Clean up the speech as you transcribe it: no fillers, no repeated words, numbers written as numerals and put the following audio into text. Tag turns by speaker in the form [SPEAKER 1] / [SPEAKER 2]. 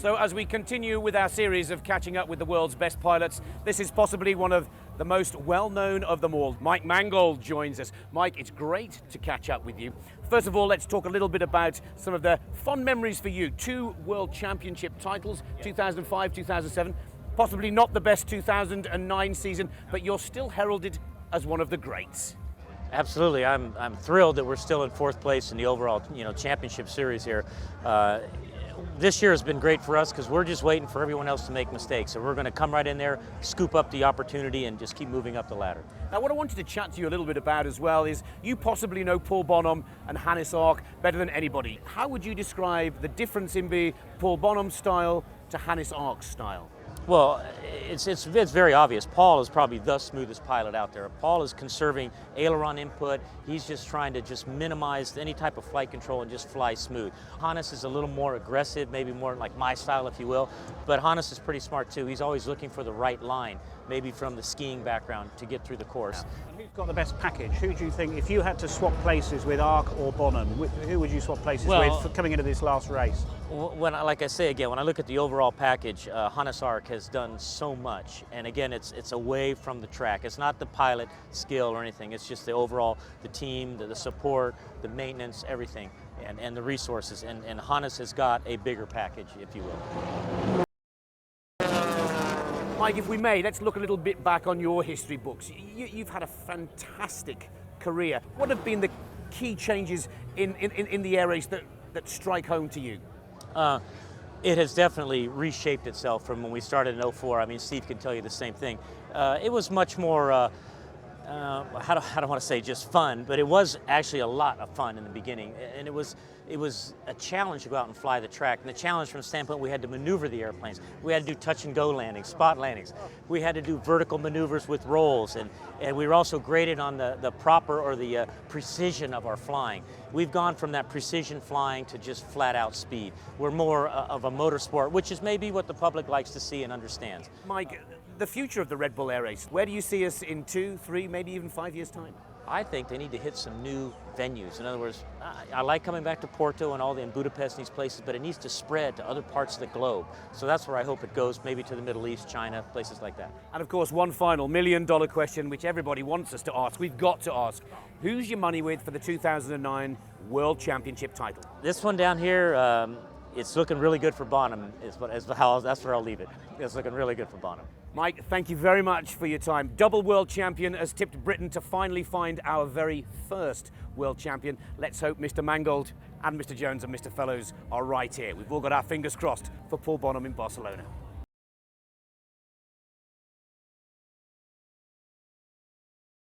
[SPEAKER 1] So as we continue with our series of catching up with the world's best pilots, this is possibly one of the most well-known of them all. Mike Mangold joins us. Mike, it's great to catch up with you. First of all, let's talk a little bit about some of the fond memories for you. 2 World Championship titles, 2005, 2007. Possibly not the best 2009 season, but you're still heralded as one of the greats.
[SPEAKER 2] Absolutely, I'm thrilled that we're still in 4th place in the overall championship series here. This year has been great for us because we're just waiting for everyone else to make mistakes. So we're going to come right in there, scoop up the opportunity, and just keep moving up the ladder.
[SPEAKER 1] Now, what I wanted to chat to you a little bit about as well is you possibly know Paul Bonhomme and Hannes Ark better than anybody. How would you describe the difference in the Paul Bonhomme style to Hannes Ark's style?
[SPEAKER 2] Well, it's very obvious. Paul is probably the smoothest pilot out there. Paul is conserving aileron input. He's just trying to just minimize any type of flight control and just fly smooth. Hannes is a little more aggressive, maybe more like my style, if you will. But Hannes is pretty smart too. He's always looking for the right line, maybe from the skiing background to get through the course.
[SPEAKER 3] Who's got the best package? Who do you think, if you had to swap places with Ark or Bonham, who would you swap places with for coming into this last race?
[SPEAKER 2] Like I say again, when I look at the overall package, Hannes Ark has done so much. And again, it's away from the track. It's not the pilot skill or anything. It's just the overall, the team, the support, the maintenance, everything, and the resources. And Hannes has got a bigger package, if you will.
[SPEAKER 1] Mike, if we may, let's look a little bit back on your history books. You've had a fantastic career. What have been the key changes in the air race that strike home to you?
[SPEAKER 2] It has definitely reshaped itself from when we started in '04. I mean, Steve can tell you the same thing. It was much more, I don't want to say just fun, but it was actually a lot of fun in the beginning. And it was a challenge to go out and fly the track. And the challenge from the standpoint, we had to maneuver the airplanes. We had to do touch and go landings, spot landings. We had to do vertical maneuvers with rolls. And we were also graded on the proper or the precision of our flying. We've gone from that precision flying to just flat out speed. We're more of a motorsport, which is maybe what the public likes to see and understands.
[SPEAKER 1] Mike, the future of the Red Bull Air Race, where do you see us in 2, 3, maybe even 5 years' time?
[SPEAKER 2] I think they need to hit some new venues. In other words, I like coming back to Porto and in Budapest and these places, but it needs to spread to other parts of the globe. So that's where I hope it goes, maybe to the Middle East, China, places like that.
[SPEAKER 1] And of course, one final $1 million question, which everybody wants us to ask. We've got to ask. Who's your money with for the 2009 World Championship title?
[SPEAKER 2] This one down here, it's looking really good for Bonham. That's where I'll leave it. It's looking really good for Bonham.
[SPEAKER 1] Mike, thank you very much for your time. Double world champion has tipped Britain to finally find our very first world champion. Let's hope Mr. Mangold and Mr. Jones and Mr. Fellows are right here. We've all got our fingers crossed for Paul Bonhomme in Barcelona.